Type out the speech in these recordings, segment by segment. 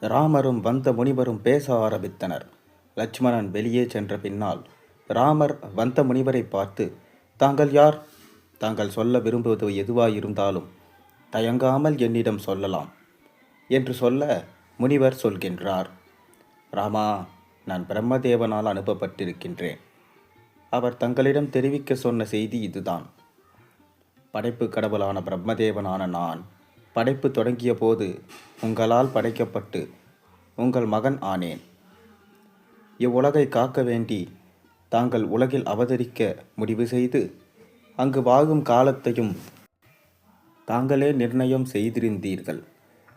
ராமரும் வந்த முனிவரும் பேச ஆரம்பித்தனர். லட்சுமணன் வெளியே சென்ற பின்னால் ராமர் வந்த முனிவரை பார்த்து, தாங்கள் யார்? தாங்கள் சொல்ல விரும்புவது எதுவாயிருந்தாலும் தயங்காமல் என்னிடம் சொல்லலாம் என்று சொல்ல முனிவர் சொல்கின்றார். ராமா, நான் பிரம்மதேவனால் அனுப்பப்பட்டிருக்கின்றேன். அவர் தங்களிடம் தெரிவிக்க சொன்ன செய்தி இதுதான். படைப்பு கடவுளான பிரம்மதேவனான நான் படைப்பு தொடங்கிய போது உங்களால் படைக்கப்பட்டு உங்கள் மகன் ஆனேன். இவ்வுலகை காக்க வேண்டி தாங்கள் உலகில் அவதரிக்க முடிவு செய்து அங்கு வாழும் காலத்தையும் தாங்களே நிர்ணயம் செய்திருந்தீர்கள்.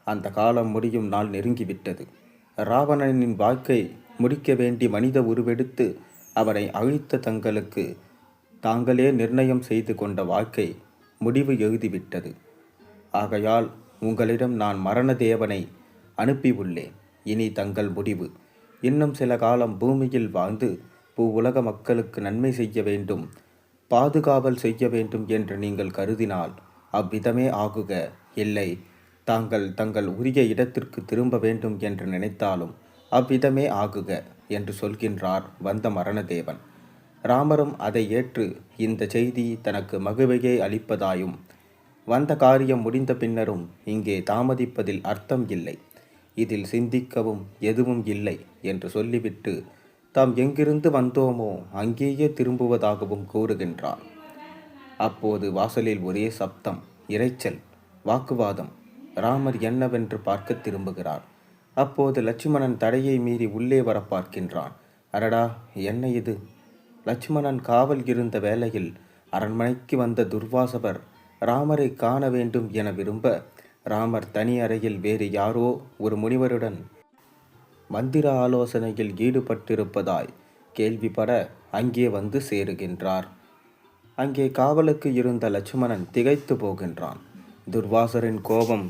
அந்த காலம் முடியும் நாள் நெருங்கிவிட்டது. ராவணனின் வாழ்க்கை முடிக்க வேண்டி மனித உருவெடுத்து அவரை அழித்த தங்களுக்கு தாங்களே நிர்ணயம் செய்து கொண்ட வாழ்க்கை முடிவு எழுதிவிட்டது. ஆகையால் உங்களிடம் நான் மரண தேவனை அனுப்பியுள்ளேன். இனி தங்கள் முடிவு. இன்னும் சில காலம் பூமியில் வாழ்ந்து உலக மக்களுக்கு நன்மை செய்ய வேண்டும், பாதுகாவல் செய்ய வேண்டும் என்று நீங்கள் கருதினால் அவ்விதமே ஆகுக. இல்லை, தங்கள் உரிய இடத்திற்கு திரும்ப வேண்டும் என்று நினைத்தாலும் அவ்விதமே ஆகுக என்று சொல்கின்றார் வந்த மரணதேவன். ராமரும் அதை ஏற்று இந்த செய்தி தனக்கு மகிழ்வையே அளிப்பதாயும் வந்த காரியம் முடிந்த பின்னரும் இங்கே தாமதிப்பதில் அர்த்தம் இல்லை, இதில் சிந்திக்கவும் எதுவும் இல்லை என்று சொல்லிவிட்டு தாம் எங்கிருந்து வந்தோமோ அங்கேயே திரும்புவதாகவும் கூறுகின்றார். அப்போது வாசலில் ஒரே சப்தம், இரைச்சல், வாக்குவாதம். ராமர் என்னவென்று பார்க்க திரும்புகிறார். அப்போது லட்சுமணன் தடையை மீறி உள்ளே வர பார்க்கின்றான். அடடா, என்ன இது? லட்சுமணன் காவல் இருந்த வேளையில் அரண்மனைக்கு வந்த துர்வாசவர் ராமரை காண வேண்டும் என விரும்ப, ராமர் தனி அறையில் வேறு யாரோ ஒரு முனிவருடன் மந்திர ஆலோசனையில் ஈடுபட்டிருப்பதாய் கேள்விப்பட அங்கே வந்து சேருகின்றார். அங்கே காவலுக்கு இருந்த லட்சுமணன் திகைத்து போகின்றான். துர்வாசரின் கோபம்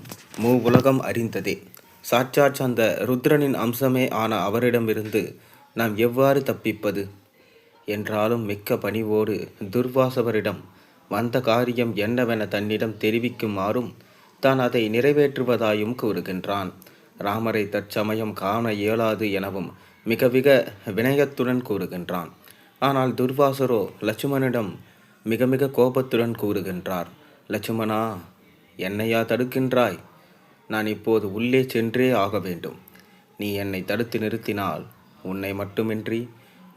உலகம் அறிந்ததே. சாட்சாத் அந்த ருத்ரனின் அம்சமே ஆன அவரிடமிருந்து நாம் எவ்வாறு தப்பிப்பது? என்றாலும் மிக்க பணிவோடு துர்வாசவரிடம் வந்த காரியம் என்னவென தன்னிடம் தெரிவிக்குமாறும் தான் அதை நிறைவேற்றுவதாயும் கூறுகின்றான். ராமரை தற்சமயம் காண இயலாது எனவும் மிக வினயத்துடன் கூறுகின்றான். ஆனால் துர்வாசரோ லட்சுமணனிடம் மிக கோபத்துடன் கூறுகின்றார். லட்சுமணா, என்னையா தடுக்கின்றாய்? நான் இப்போது உள்ளே சென்றே ஆக வேண்டும். நீ என்னை தடுத்து நிறுத்தினால் உன்னை மட்டுமின்றி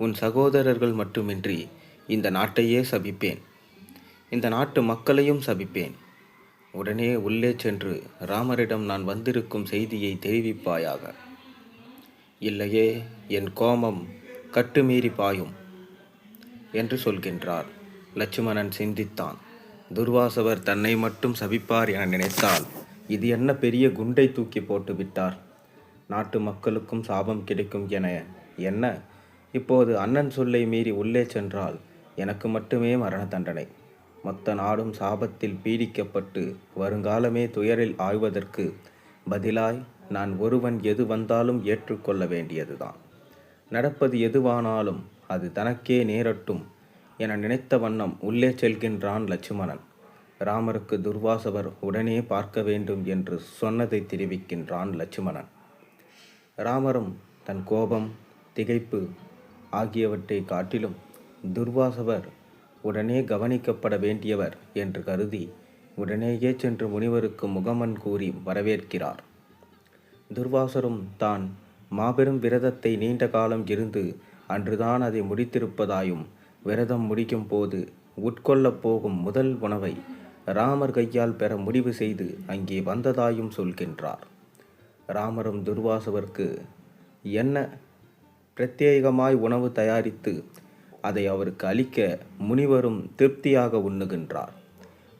உன் சகோதரர்கள் மட்டுமின்றி இந்த நாட்டையே சபிப்பேன், இந்த நாட்டு மக்களையும் சபிப்பேன். உடனே உள்ளே சென்று ராமரிடம் நான் வந்திருக்கும் செய்தியை தெரிவிப்பாயாக. இல்லையே என் கோபம் கட்டுமீறி பாயும் என்று சொல்கின்றார். லட்சுமணன் சிந்தித்தான். துர்வாசவர் தன்னை மட்டும் சபிப்பார் என நினைத்தால் இது என்ன பெரிய குண்டை தூக்கி போட்டு விட்டார். நாட்டு மக்களுக்கும் சாபம் கிடைக்கும் என்ன இப்போது அண்ணன் சொல்லை மீறி உள்ளே சென்றால் எனக்கு மட்டுமே மரண தண்டனை. மொத்த நாடும் சாபத்தில் பீடிக்கப்பட்டு வருங்காலமே துயரில் ஆழ்வதற்கு பதிலாய் நான் ஒருவன் எது வந்தாலும் ஏற்றுக்கொள்ள வேண்டியதுதான். நடப்பது எதுவானாலும் அது தனக்கே நேரட்டும் என நினைத்த வண்ணம் உள்ளே செல்கின்றான் லட்சுமணன். ராமருக்கு துர்வாசவர் உடனே பார்க்க வேண்டும் என்று சொன்னதை தெரிவிக்கின்றான் லட்சுமணன். ராமரும் தன் கோபம், திகைப்பு ஆகியவற்றை காட்டிலும் துர்வாசவர் உடனே கவனிக்கப்பட வேண்டியவர் என்று கருதி உடனேயே சென்று முனிவருக்கு முகமன் கூறி வரவேற்கிறார். துர்வாசரும் தான் மாபெரும் விரதத்தை நீண்ட காலம் இருந்து அன்றுதான் அதை முடித்திருப்பதாயும், விரதம் முடிக்கும் போது உட்கொள்ளப் போகும் முதல் உணவை ராமர் கையால் பெற முடிவு செய்து அங்கே வந்ததாயும் சொல்கின்றார். ராமரும் துர்வாசவருக்கு என்ன பிரத்யேகமாய் உணவு தயாரித்து அதை அவருக்கு அளிக்க முனிவரும் திருப்தியாக உண்ணுகின்றார்.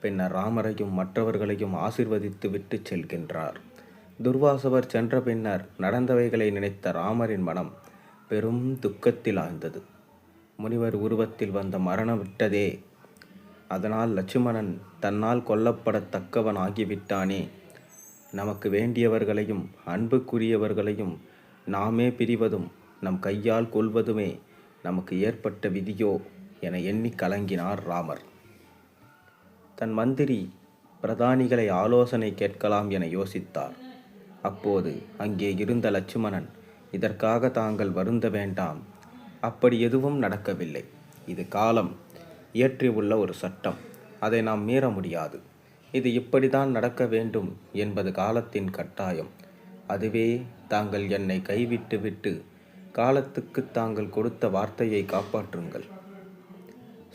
பின்னர் ராமரையும் மற்றவர்களையும் ஆசிர்வதித்து விட்டு செல்கின்றார். துர்வாசவர் சென்ற பின்னர் நடந்தவைகளை நினைத்த ராமரின் மனம் பெரும் துக்கத்தில் ஆழ்ந்தது. முனிவர் உருவத்தில் வந்த மரணம் விட்டதே, அதனால் லட்சுமணன் தன்னால் கொல்லப்படத்தக்கவன் ஆகிவிட்டானே. நமக்கு வேண்டியவர்களையும் அன்புக்குரியவர்களையும் நாமே பிரிவதும் நம் கையால் கொள்வதுமே நமக்கு ஏற்பட்ட விதியோ என எண்ணி கலங்கினார் ராமர். தன் மந்திரி பிரதானிகளை ஆலோசனை கேட்கலாம் என யோசித்தார். அப்போது அங்கே இருந்த லட்சுமணன், இதற்காக தாங்கள் வருந்த வேண்டாம், அப்படி எதுவும் நடக்கவில்லை. இது காலம் இயற்றியுள்ள ஒரு சட்டம், அதை நாம் மீற முடியாது. இது இப்படித்தான் நடக்க வேண்டும் என்பது காலத்தின் கட்டாயம். அதுவே தாங்கள் என்னை கைவிட்டு விட்டு காலத்துக்கு தாங்கள் கொடுத்த வார்த்தையை காப்பாற்றுங்கள்.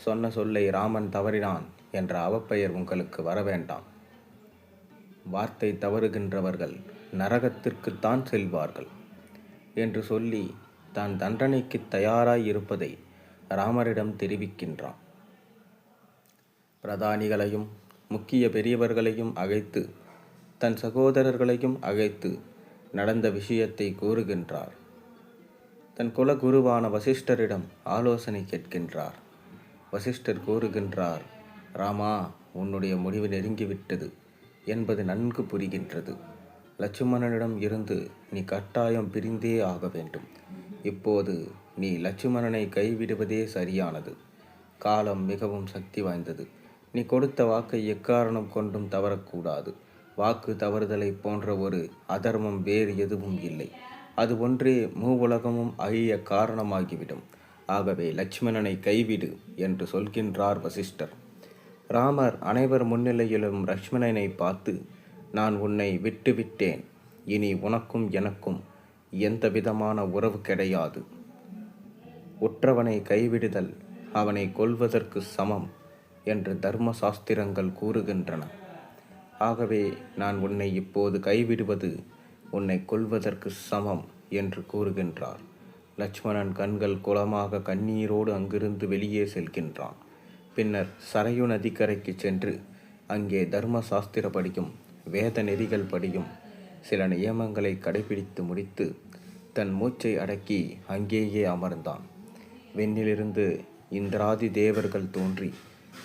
சொன்ன சொல்லை ராமன் தவறினான் என்ற அவப்பெயர் உங்களுக்கு வரவேண்டாம். வார்த்தை தவறுகின்றவர்கள் நரகத்திற்குத்தான் செல்வார்கள் என்று சொல்லி தான் தண்டனைக்கு தயாராய் இருப்பதை ராமரிடம் தெரிவிக்கின்றான். பிரதானிகளையும் முக்கிய பெரியவர்களையும் அழைத்து தன் சகோதரர்களையும் அழைத்து நடந்த விஷயத்தை கூறுகின்றார். தன் குலகுருவான வசிஷ்டரிடம் ஆலோசனை கேட்கின்றார். வசிஷ்டர் கூறுகின்றார், ராமா, உன்னுடைய முடிவு நெருங்கிவிட்டது என்பது நன்கு புரிகின்றது. லட்சுமணனிடம் இருந்து நீ கட்டாயம் பிரிந்தே ஆக வேண்டும். இப்போது நீ லட்சுமணனை கைவிடுவதே சரியானது. காலம் மிகவும் சக்தி வாய்ந்தது. நீ கொடுத்த வாக்கை எக்காரணம் கொண்டும் தவறக்கூடாது. வாக்கு தவறுதலை போன்ற ஒரு அதர்மம் வேறு எதுவும் இல்லை. அது ஒன்றே மூவுலகமும் அழிய காரணமாகிவிடும். ஆகவே லட்சுமணனை கைவிடு என்று சொல்கின்றார் வசிஷ்டர். ராமர் அனைவர் முன்னிலையிலும் லட்சுமணனை பார்த்து, நான் உன்னை விட்டுவிட்டேன். இனி உனக்கும் எனக்கும் எந்த விதமான உறவு கிடையாது. உற்றவனை கைவிடுதல் அவனை கொல்வதற்கு சமம் என்று தர்ம சாஸ்திரங்கள் கூறுகின்றன. ஆகவே நான் உன்னை இப்போது கைவிடுவது உன்னை கொல்வதற்கு சமம் என்று கூறுகின்றார். லட்சுமணன் கண்கள் குளமாக கண்ணீரோடு அங்கிருந்து வெளியே செல்கின்றான். பின்னர் சரையு நதிக்கரைக்கு சென்று அங்கே தர்ம சாஸ்திரப்படியும் வேத நெறிகள் படியும் சில நியமங்களை கடைபிடித்து முடித்து தன் மூச்சை அடக்கி அங்கேயே அமர்ந்தான். விண்ணிலிருந்து இந்திராதி தேவர்கள் தோன்றி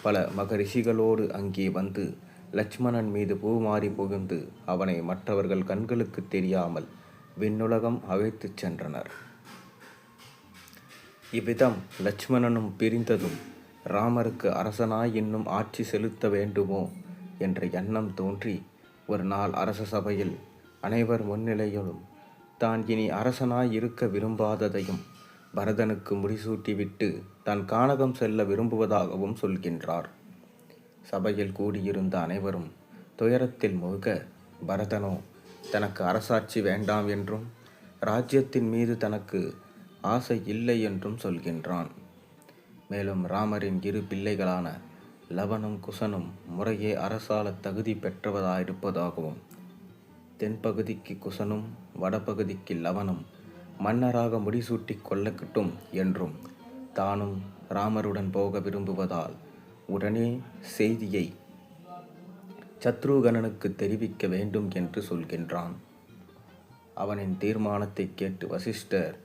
பல மகரிஷிகளோடு அங்கே வந்து லட்சுமணன் மீது பூமாறி புகுந்து அவனை மற்றவர்கள் கண்களுக்கு தெரியாமல் விண்ணுலகம் அழைத்துச் சென்றனர். இவ்விதம் லட்சுமணனும் பிரிந்ததும் ராமருக்கு அரசனாய் இன்னும் ஆட்சி செலுத்த வேண்டுமோ என்ற எண்ணம் தோன்றி ஒரு நாள் அரச சபையில் அனைவர் முன்னிலையிலும் தான் இனி அரசனாய் இருக்க விரும்பாததையும் பரதனுக்கு முடிசூட்டிவிட்டு தான் கானகம் செல்ல விரும்புவதாகவும் சொல்கின்றார். சபையில் கூடியிருந்த அனைவரும் துயரத்தில் மூழ்க, பரதனோ தனக்கு அரசாட்சி வேண்டாம் என்றும் ராஜ்யத்தின் மீது தனக்கு ஆசை இல்லை என்றும் சொல்கின்றான். மேலும் ராமரின் இரு பிள்ளைகளான லவனும் குசனும் முறையே அரசாள தகுதி பெற்றவராயிருப்பதாகவும், தென்பகுதிக்கு குசனும் வடபகுதிக்கு லவனும் மன்னராக முடிசூட்டி கொள்ளக்கட்டும் என்றும், தானும் ராமருடன் போக விரும்புவதால் உடனே செய்தியை சத்ருகனனுக்கு தெரிவிக்க வேண்டும் என்று சொல்கின்றான். அவனின் தீர்மானத்தை கேட்டு வசிஷ்டர்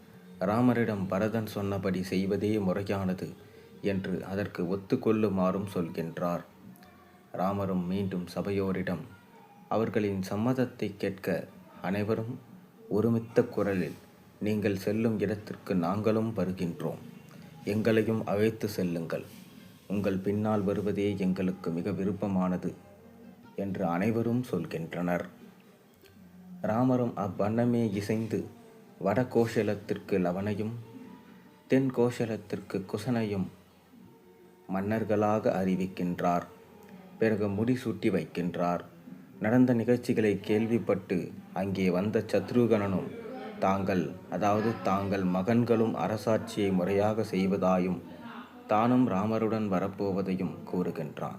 ராமரிடம் பரதன் சொன்னபடி செய்வதே முறையானது என்று அதற்கு ஒத்துக்கொள்ளுமாறும் சொல்கின்றார். ராமரும் மீண்டும் சபையோரிடம் அவர்களின் சம்மதத்தை கேட்க அனைவரும் ஒருமித்த குரலில், நீங்கள் செல்லும் இடத்திற்கு நாங்களும் வருகின்றோம், எங்களையும் அழைத்து செல்லுங்கள், உங்கள் பின்னால் வருவதே எங்களுக்கு மிக விருப்பமானது என்று அனைவரும் சொல்கின்றனர். ராமரும் அவ்வண்ணமே இசைந்து வட கோஷலத்திற்கு லவனையும் தென் கோஷலத்திற்கு குசனையும் மன்னர்களாக அறிவிக்கின்றார். பிறகு முடிசூட்டி வைக்கின்றார். நடந்த நிகழ்ச்சிகளை கேள்விப்பட்டு அங்கே வந்த சத்ருகனனும் தாங்கள் மகன்களும் அரசாட்சியை முறையாக செய்வதாயும் தானும் ராமருடன் வரப்போவதையும் கூறுகின்றான்.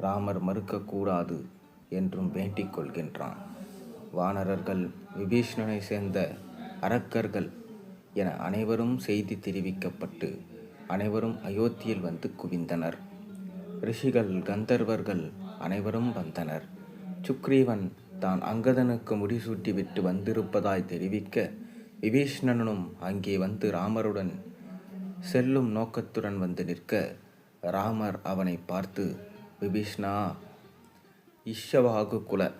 ராமர் மறுக்கக்கூடாது என்றும் வேண்டிக் கொள்கின்றான். வானரர்கள், விபீஷ்ணனை சேர்ந்த அரக்கர்கள் என அனைவரும் செய்தி தெரிவிக்கப்பட்டு அனைவரும் அயோத்தியில் வந்து குவிந்தனர். ரிஷிகள், கந்தர்வர்கள் அனைவரும் வந்தனர். சுக்ரீவன் தான் அங்கதனுக்கு முடிசூட்டிவிட்டு வந்திருப்பதாய் தெரிவிக்க, விபீஷ்ணனும் அங்கே வந்து ராமருடன் செல்லும் நோக்கத்துடன் வந்து நிற்க, ராமர் அவனை பார்த்து, விபீஷ்ணா, இஷ்ஷவாகு குல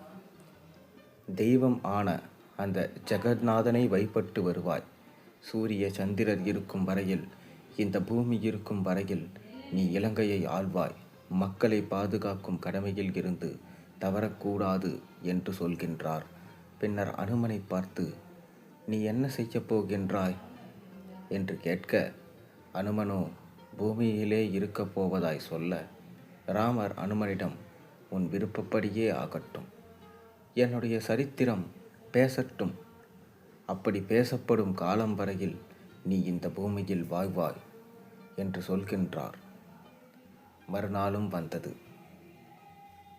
தெய்வம் ஆன அந்த ஜெகநாதனை வழிபட்டு வருவாய். சூரிய சந்திரர் இருக்கும் வரையில், இந்த பூமி இருக்கும் வரையில் நீ இலங்கையை ஆள்வாய். மக்களை பாதுகாக்கும் கடமையில் இருந்து தவறக்கூடாது என்று சொல்கின்றார். பின்னர் அனுமனை பார்த்து, நீ என்ன செய்யப் போகின்றாய் என்று கேட்க, அனுமனோ பூமியிலே இருக்கப் போவதாய் சொல்ல, ராமர் அனுமனிடம், உன் விருப்பப்படியே ஆகட்டும், என்னுடைய சரித்திரம் பேசட்டும், அப்படி பேசப்படும் காலம் வரையில் நீ இந்த பூமியில் வாழ்வாய் என்று சொல்கின்றார். மறுநாளும் வந்தது.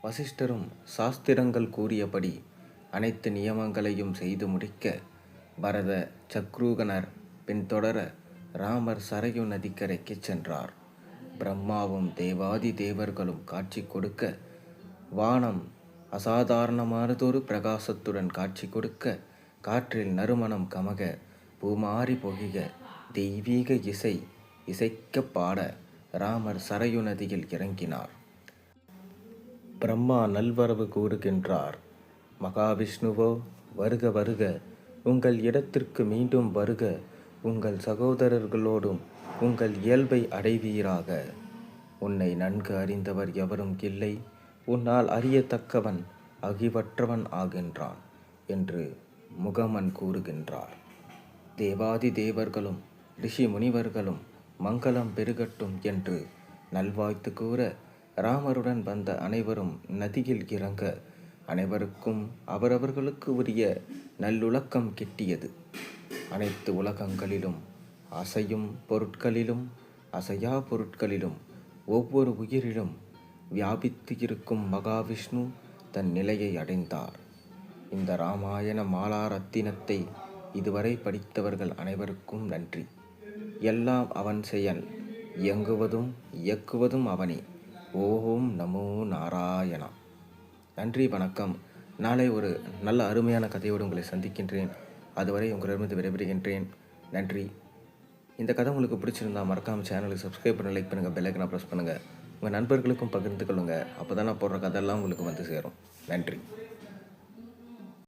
வசிஷ்டரும் சாஸ்திரங்கள் கூறியபடி அனைத்து நியமங்களையும் செய்து முடிக்க, பரத சத்ருகனர் பின்தொடர ராமர் சரையு நதிக்கரைக்கு சென்றார். பிரம்மாவும் தேவாதி தேவர்களும் காட்சி கொடுக்க, வானம் அசாதாரணமானதொரு பிரகாசத்துடன் காட்சி கொடுக்க, காற்றில் நறுமணம் கமக, பூமாரி பொழிக, தெய்வீக இசை இசைக்க பாட ராமர் சரையு நதியில் இறங்கினார். பிரம்மா நல்வரவு கூறுகின்றார். மகாவிஷ்ணுவோ, வருக வருக, உங்கள் இடத்திற்கு மீண்டும் வருக, உங்கள் சகோதரர்களோடும் உங்கள் இயல்பை அடைவீராக. உன்னை நன்கு அறிந்தவர் எவரும் இல்லை, உன்னால் அறியத்தக்கவன் அகிவற்றவன் ஆகின்றான் என்று முகமன் கூறுகின்றார். தேவாதி தேவர்களும் ரிஷி முனிவர்களும் மங்களம் பெருகட்டும் என்று நல்வாழ்த்து கூற, ராமருடன் வந்த அனைவரும் நதியில் இறங்க, அனைவருக்கும் அவரவர்களுக்கு உரிய நல்லுலக்கம் கிட்டியது. அனைத்து உலகங்களிலும், அசையும் பொருட்களிலும் அசையா பொருட்களிலும், ஒவ்வொரு உயிரிலும் வியாபித்து இருக்கும் மகாவிஷ்ணு தன் நிலையை அடைந்தார். இந்த இராமாயண மாலா ரத்தினத்தை இதுவரை படித்தவர்கள் அனைவருக்கும் நன்றி. எல்லாம் அவன் செயல், இயங்குவதும் இயக்குவதும் அவனே. ஓம் நமோ நாராயணா. நன்றி, வணக்கம். நாளை ஒரு நல்ல அருமையான கதையோடு உங்களை சந்திக்கின்றேன். அதுவரை உங்களிடமிருந்து விடைபெறுகின்றேன். நன்றி. இந்த கதை உங்களுக்கு பிடிச்சிருந்தா மறக்காமல் சேனலுக்கு சப்ஸ்கிரைப் பண்ணி லைக் பண்ணுங்கள், பெல் ஐக்கனை ப்ரெஸ் பண்ணுங்கள். உங்கள் நண்பர்களுக்கும் பகிர்ந்து கொள்ளுங்கள். அப்போ தான் நான் போடுற கதையெல்லாம் உங்களுக்கு வந்து சேரும். நன்றி.